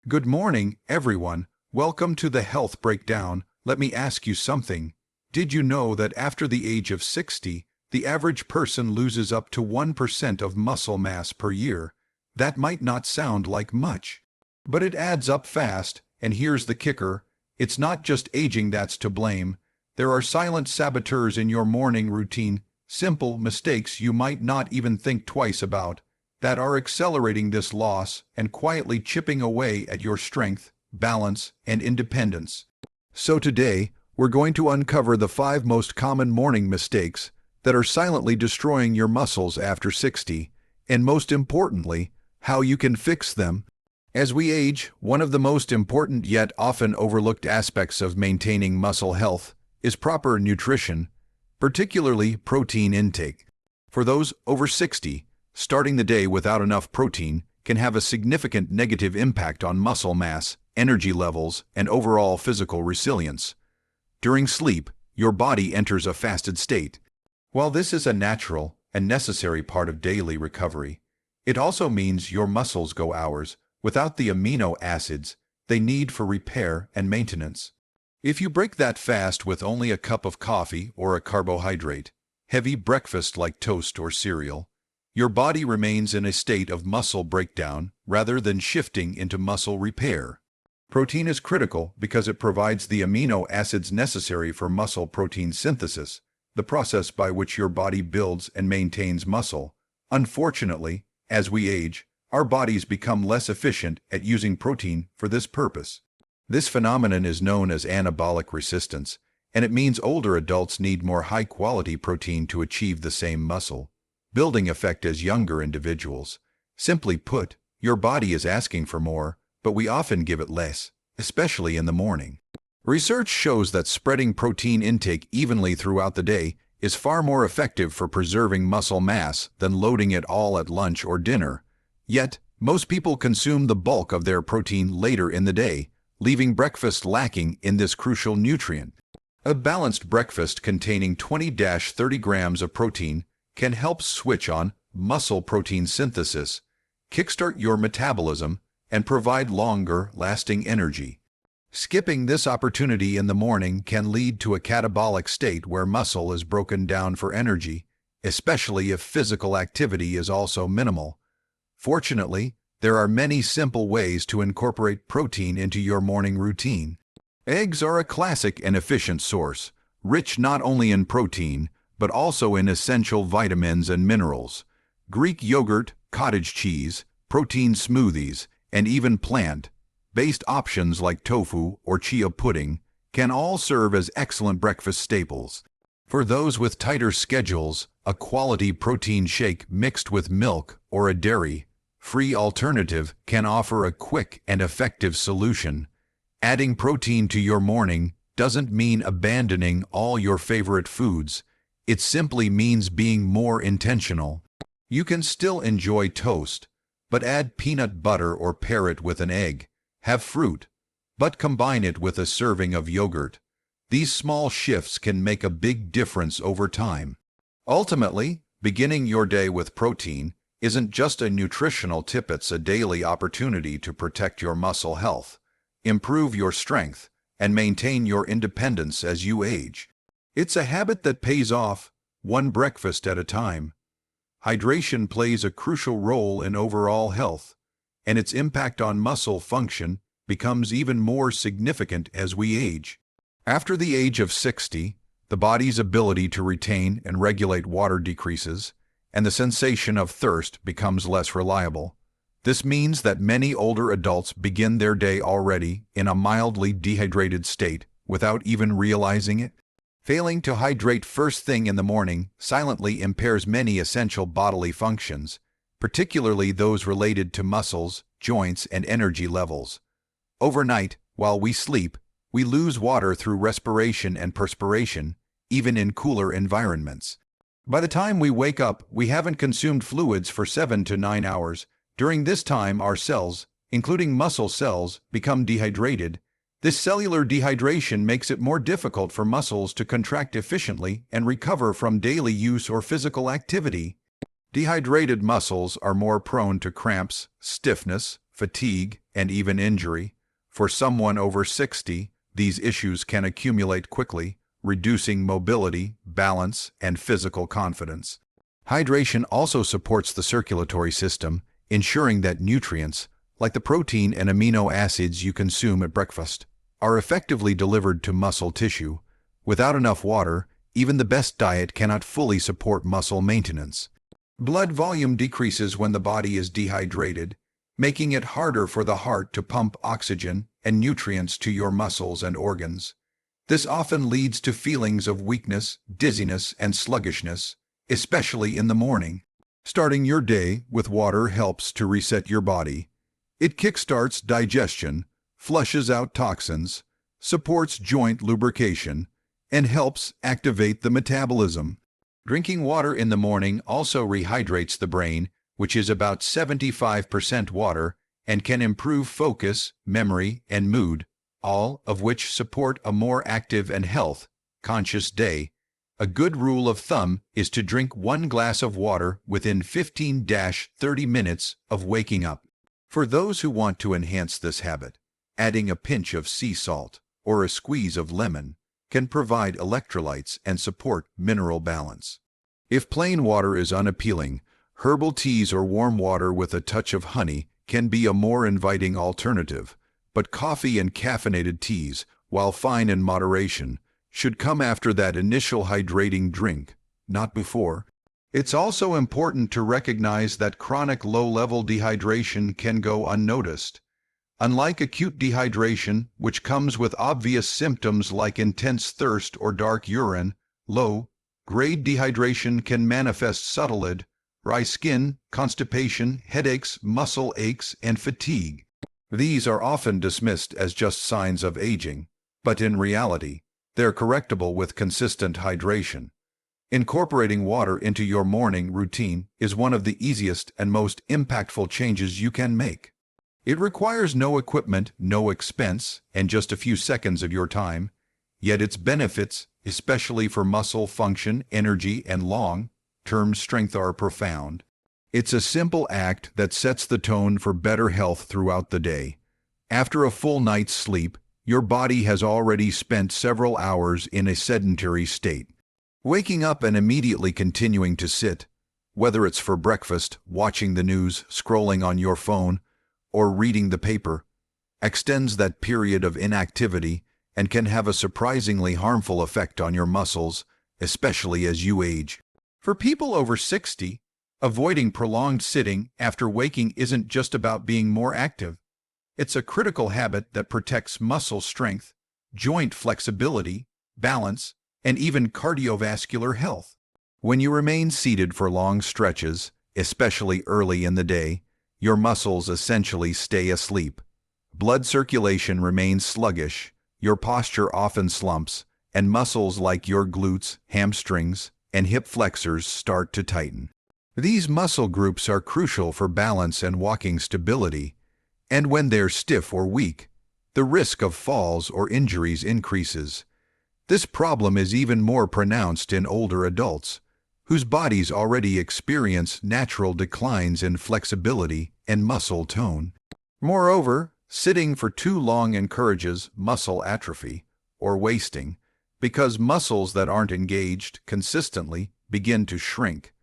Good morning, everyone. Welcome to the Health Breakdown. Let me ask you something. Did you know that after the age of 60, the average person loses up to 1% of muscle mass per year? That might not sound like much, but it adds up fast, and here's the kicker. It's not just aging that's to blame. There are silent saboteurs in your morning routine, simple mistakes you might not even think twice about, that are accelerating this loss and quietly chipping away at your strength, balance, and independence. So today, we're going to uncover the 5 most common morning mistakes that are silently destroying your muscles after 60, and most importantly, how you can fix them. As we age, one of the most important yet often overlooked aspects of maintaining muscle health is proper nutrition, particularly protein intake. For those over 60, starting the day without enough protein can have a significant negative impact on muscle mass, energy levels, and overall physical resilience. During sleep, your body enters a fasted state. While this is a natural and necessary part of daily recovery, it also means your muscles go hours without the amino acids they need for repair and maintenance. If you break that fast with only a cup of coffee or a carbohydrate, heavy breakfast like toast or cereal, your body remains in a state of muscle breakdown rather than shifting into muscle repair. Protein is critical because it provides the amino acids necessary for muscle protein synthesis, the process by which your body builds and maintains muscle. Unfortunately, as we age, our bodies become less efficient at using protein for this purpose. This phenomenon is known as anabolic resistance, and it means older adults need more high-quality protein to achieve the same muscle building effect as younger individuals. Simply put, your body is asking for more, but we often give it less, especially in the morning. Research shows that spreading protein intake evenly throughout the day is far more effective for preserving muscle mass than loading it all at lunch or dinner. Yet, most people consume the bulk of their protein later in the day, leaving breakfast lacking in this crucial nutrient. A balanced breakfast containing 20-30 grams of protein can help switch on muscle protein synthesis, kickstart your metabolism, and provide longer-lasting energy. Skipping this opportunity in the morning can lead to a catabolic state where muscle is broken down for energy, especially if physical activity is also minimal. Fortunately, there are many simple ways to incorporate protein into your morning routine. Eggs are a classic and efficient source, rich not only in protein, but also in essential vitamins and minerals. Greek yogurt, cottage cheese, protein smoothies, and even plant-based options like tofu or chia pudding can all serve as excellent breakfast staples. For those with tighter schedules, a quality protein shake mixed with milk or a dairy-free alternative can offer a quick and effective solution. Adding protein to your morning doesn't mean abandoning all your favorite foods. It simply means being more intentional. You can still enjoy toast, but add peanut butter or pair it with an egg. Have fruit, but combine it with a serving of yogurt. These small shifts can make a big difference over time. Ultimately, beginning your day with protein isn't just a nutritional tip, it's a daily opportunity to protect your muscle health, improve your strength, and maintain your independence as you age. It's a habit that pays off, one breakfast at a time. Hydration plays a crucial role in overall health, and its impact on muscle function becomes even more significant as we age. After the age of 60, the body's ability to retain and regulate water decreases, and the sensation of thirst becomes less reliable. This means that many older adults begin their day already in a mildly dehydrated state without even realizing it. Failing to hydrate first thing in the morning silently impairs many essential bodily functions, particularly those related to muscles, joints, and energy levels. Overnight, while we sleep, we lose water through respiration and perspiration, even in cooler environments. By the time we wake up, we haven't consumed fluids for 7 to 9 hours. During this time, our cells, including muscle cells, become dehydrated. This cellular dehydration makes it more difficult for muscles to contract efficiently and recover from daily use or physical activity. Dehydrated muscles are more prone to cramps, stiffness, fatigue, and even injury. For someone over 60, these issues can accumulate quickly, reducing mobility, balance, and physical confidence. Hydration also supports the circulatory system, ensuring that nutrients, like the protein and amino acids you consume at breakfast, are effectively delivered to muscle tissue. Without enough water, even the best diet cannot fully support muscle maintenance. Blood volume decreases when the body is dehydrated, making it harder for the heart to pump oxygen and nutrients to your muscles and organs. This often leads to feelings of weakness, dizziness, and sluggishness, especially in the morning. Starting your day with water helps to reset your body. It kickstarts digestion, flushes out toxins, supports joint lubrication, and helps activate the metabolism. Drinking water in the morning also rehydrates the brain, which is about 75% water, and can improve focus, memory, and mood, all of which support a more active and health-conscious day. A good rule of thumb is to drink 1 glass of water within 15-30 minutes of waking up. For those who want to enhance this habit, adding a pinch of sea salt or a squeeze of lemon can provide electrolytes and support mineral balance. If plain water is unappealing, herbal teas or warm water with a touch of honey can be a more inviting alternative, but coffee and caffeinated teas, while fine in moderation, should come after that initial hydrating drink, not before. It's also important to recognize that chronic low-level dehydration can go unnoticed. Unlike acute dehydration, which comes with obvious symptoms like intense thirst or dark urine, low-grade dehydration can manifest subtly: dry skin, constipation, headaches, muscle aches, and fatigue. These are often dismissed as just signs of aging, but in reality, they're correctable with consistent hydration. Incorporating water into your morning routine is one of the easiest and most impactful changes you can make. It requires no equipment, no expense, and just a few seconds of your time, yet its benefits, especially for muscle function, energy, and long-term strength, are profound. It's a simple act that sets the tone for better health throughout the day. After a full night's sleep, your body has already spent several hours in a sedentary state. Waking up and immediately continuing to sit, whether it's for breakfast, watching the news, scrolling on your phone, or reading the paper, extends that period of inactivity and can have a surprisingly harmful effect on your muscles, especially as you age. For people over 60, avoiding prolonged sitting after waking isn't just about being more active. It's a critical habit that protects muscle strength, joint flexibility, balance, and even cardiovascular health. When you remain seated for long stretches, especially early in the day, your muscles essentially stay asleep. Blood circulation remains sluggish, your posture often slumps, and muscles like your glutes, hamstrings, and hip flexors start to tighten. These muscle groups are crucial for balance and walking stability, and when they're stiff or weak, the risk of falls or injuries increases. This problem is even more pronounced in older adults, whose bodies already experience natural declines in flexibility and muscle tone. Moreover, sitting for too long encourages muscle atrophy, or wasting, because muscles that aren't engaged consistently begin to shrink.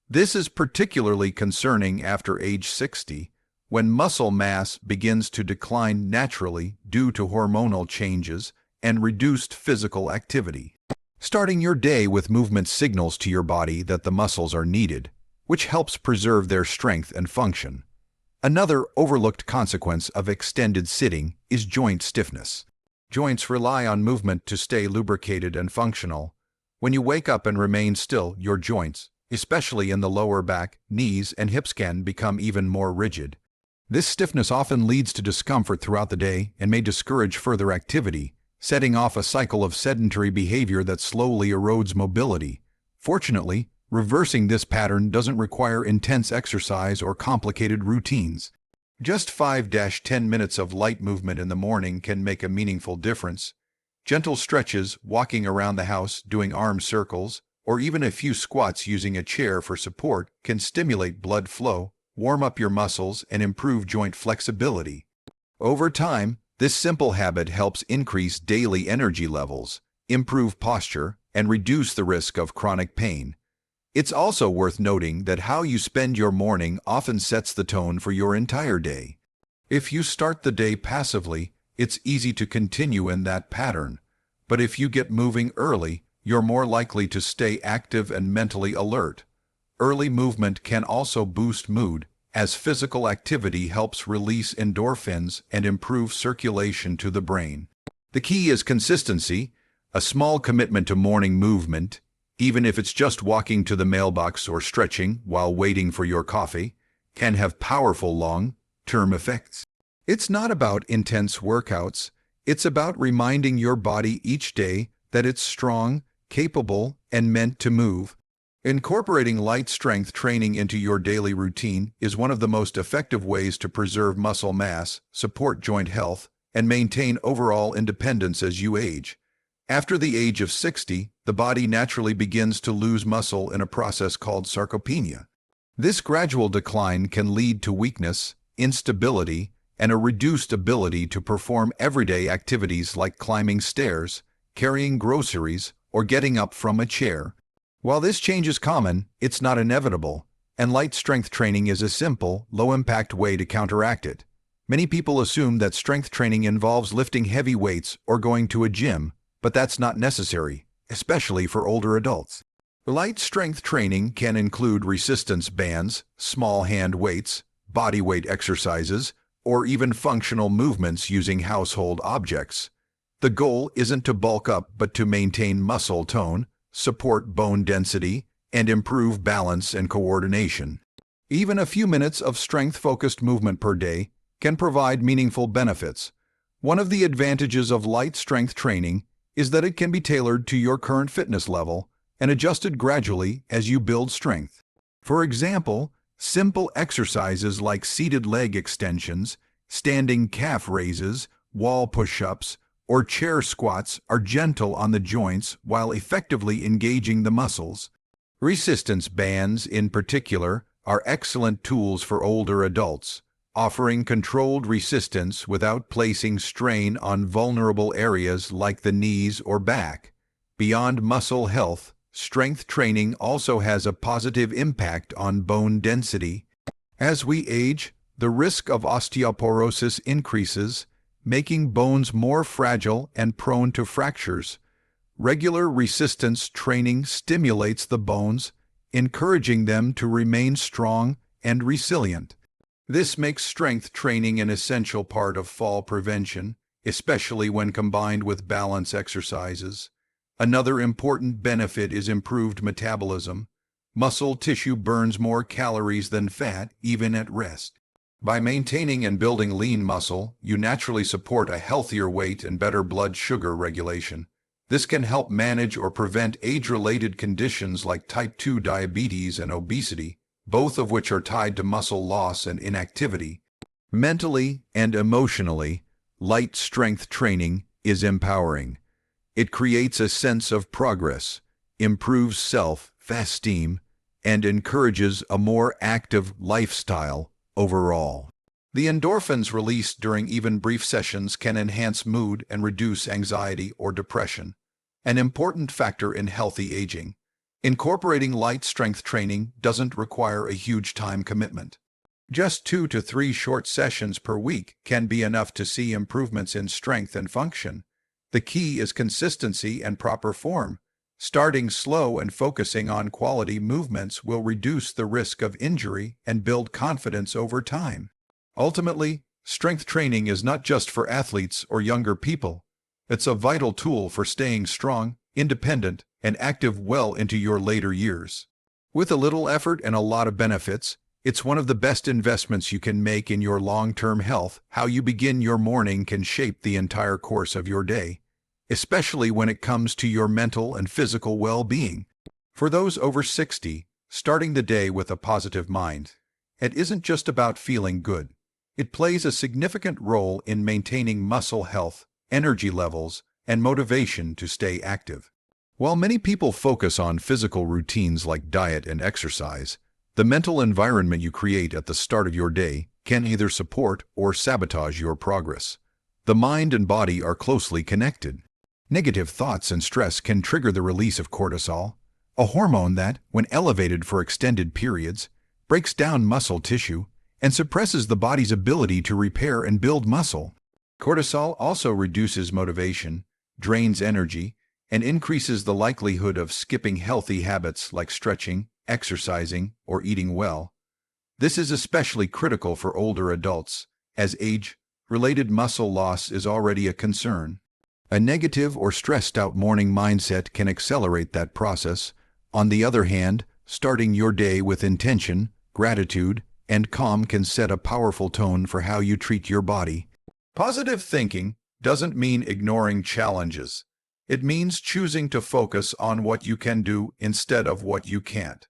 This is particularly concerning after age 60, when muscle mass begins to decline naturally due to hormonal changes and reduced physical activity. Starting your day with movement signals to your body that the muscles are needed, which helps preserve their strength and function. Another overlooked consequence of extended sitting is joint stiffness. Joints rely on movement to stay lubricated and functional. When you wake up and remain still, your joints, especially in the lower back, knees, and hips, can become even more rigid. This stiffness often leads to discomfort throughout the day and may discourage further activity, setting off a cycle of sedentary behavior that slowly erodes mobility. Fortunately, reversing this pattern doesn't require intense exercise or complicated routines. Just 5-10 minutes of light movement in the morning can make a meaningful difference. Gentle stretches, walking around the house, doing arm circles, or even a few squats using a chair for support can stimulate blood flow, warm up your muscles, and improve joint flexibility. Over time, this simple habit helps increase daily energy levels, improve posture, and reduce the risk of chronic pain. It's also worth noting that how you spend your morning often sets the tone for your entire day. If you start the day passively, it's easy to continue in that pattern. But if you get moving early, you're more likely to stay active and mentally alert. Early movement can also boost mood, as physical activity helps release endorphins and improve circulation to the brain. The key is consistency. A small commitment to morning movement, even if it's just walking to the mailbox or stretching while waiting for your coffee, can have powerful long-term effects. It's not about intense workouts. It's about reminding your body each day that it's strong, capable, and meant to move. Incorporating light strength training into your daily routine is one of the most effective ways to preserve muscle mass, support joint health, and maintain overall independence as you age. After the age of 60, the body naturally begins to lose muscle in a process called sarcopenia. This gradual decline can lead to weakness, instability, and a reduced ability to perform everyday activities like climbing stairs, carrying groceries, or getting up from a chair. While this change is common, it's not inevitable, and light strength training is a simple, low-impact way to counteract it. Many people assume that strength training involves lifting heavy weights or going to a gym, but that's not necessary, especially for older adults. Light strength training can include resistance bands, small hand weights, body weight exercises, or even functional movements using household objects. The goal isn't to bulk up but to maintain muscle tone, support bone density, and improve balance and coordination. Even a few minutes of strength-focused movement per day can provide meaningful benefits. One of the advantages of light strength training is that it can be tailored to your current fitness level and adjusted gradually as you build strength. For example, simple exercises like seated leg extensions, standing calf raises, wall push-ups, or chair squats are gentle on the joints while effectively engaging the muscles. Resistance bands, in particular, are excellent tools for older adults, offering controlled resistance without placing strain on vulnerable areas like the knees or back. Beyond muscle health, strength training also has a positive impact on bone density. As we age, the risk of osteoporosis increases, making bones more fragile and prone to fractures. Regular resistance training stimulates the bones, encouraging them to remain strong and resilient. This makes strength training an essential part of fall prevention, especially when combined with balance exercises. Another important benefit is improved metabolism. Muscle tissue burns more calories than fat, even at rest. By maintaining and building lean muscle, you naturally support a healthier weight and better blood sugar regulation. This can help manage or prevent age-related conditions like type 2 diabetes and obesity, both of which are tied to muscle loss and inactivity. Mentally and emotionally, light strength training is empowering. It creates a sense of progress, improves self-esteem, and encourages a more active lifestyle overall. The endorphins released during even brief sessions can enhance mood and reduce anxiety or depression, an important factor in healthy aging. Incorporating light strength training doesn't require a huge time commitment. Just 2 to 3 short sessions per week can be enough to see improvements in strength and function. The key is consistency and proper form. Starting slow and focusing on quality movements will reduce the risk of injury and build confidence over time. Ultimately, strength training is not just for athletes or younger people. It's a vital tool for staying strong, independent, and active well into your later years. With a little effort and a lot of benefits, it's one of the best investments you can make in your long-term health. How you begin your morning can shape the entire course of your day, especially when it comes to your mental and physical well-being. For those over 60, starting the day with a positive mind, it isn't just about feeling good. It plays a significant role in maintaining muscle health, energy levels, and motivation to stay active. While many people focus on physical routines like diet and exercise, The mental environment you create at the start of your day can either support or sabotage your progress. The mind and body are closely connected. Negative thoughts and stress can trigger the release of cortisol, a hormone that, when elevated for extended periods, breaks down muscle tissue and suppresses the body's ability to repair and build muscle. Cortisol also reduces motivation, drains energy, and increases the likelihood of skipping healthy habits like stretching, exercising, or eating well. This is especially critical for older adults, as age-related muscle loss is already a concern. A negative or stressed-out morning mindset can accelerate that process. On the other hand, starting your day with intention, gratitude, and calm can set a powerful tone for how you treat your body. Positive thinking doesn't mean ignoring challenges. It means choosing to focus on what you can do instead of what you can't.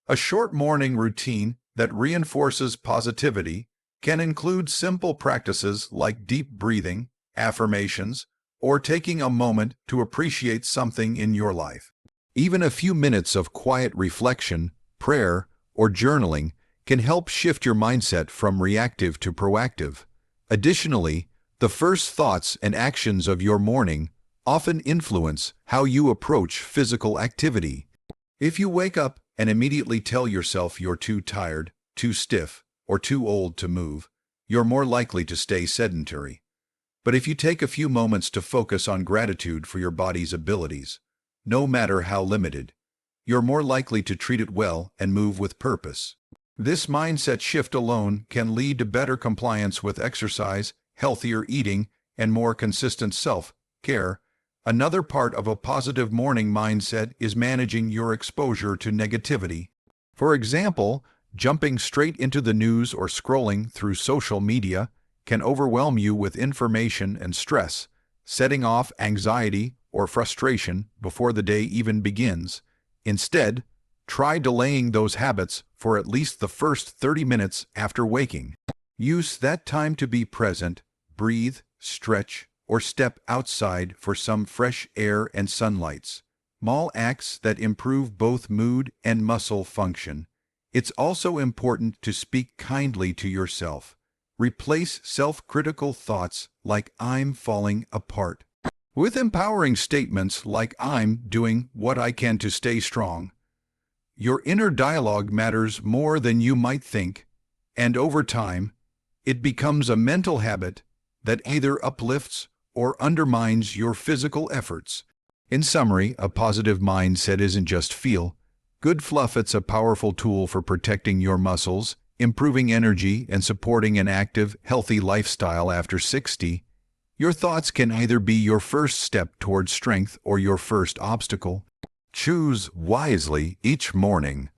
A short morning routine that reinforces positivity can include simple practices like deep breathing, affirmations, or taking a moment to appreciate something in your life. Even a few minutes of quiet reflection, prayer, or journaling can help shift your mindset from reactive to proactive. Additionally, the first thoughts and actions of your morning often influence how you approach physical activity. If you wake up and immediately tell yourself you're too tired, too stiff, or too old to move, you're more likely to stay sedentary. But if you take a few moments to focus on gratitude for your body's abilities, no matter how limited, you're more likely to treat it well and move with purpose. This mindset shift alone can lead to better compliance with exercise, healthier eating, and more consistent self-care. Another part of a positive morning mindset is managing your exposure to negativity. For example, jumping straight into the news or scrolling through social media can overwhelm you with information and stress, setting off anxiety or frustration before the day even begins. Instead, try delaying those habits for at least the first 30 minutes after waking. Use that time to be present, breathe, stretch, or step outside for some fresh air and sunlight. Small acts that improve both mood and muscle function. It's also important to speak kindly to yourself. Replace self-critical thoughts like "I'm falling apart" with empowering statements like "I'm doing what I can to stay strong." Your inner dialogue matters more than you might think, and over time, it becomes a mental habit that either uplifts or undermines your physical efforts. In summary, a positive mindset isn't just feel-good fluff, it's a powerful tool for protecting your muscles, improving energy, and supporting an active, healthy lifestyle after 60. Your thoughts can either be your first step towards strength or your first obstacle. Choose wisely each morning.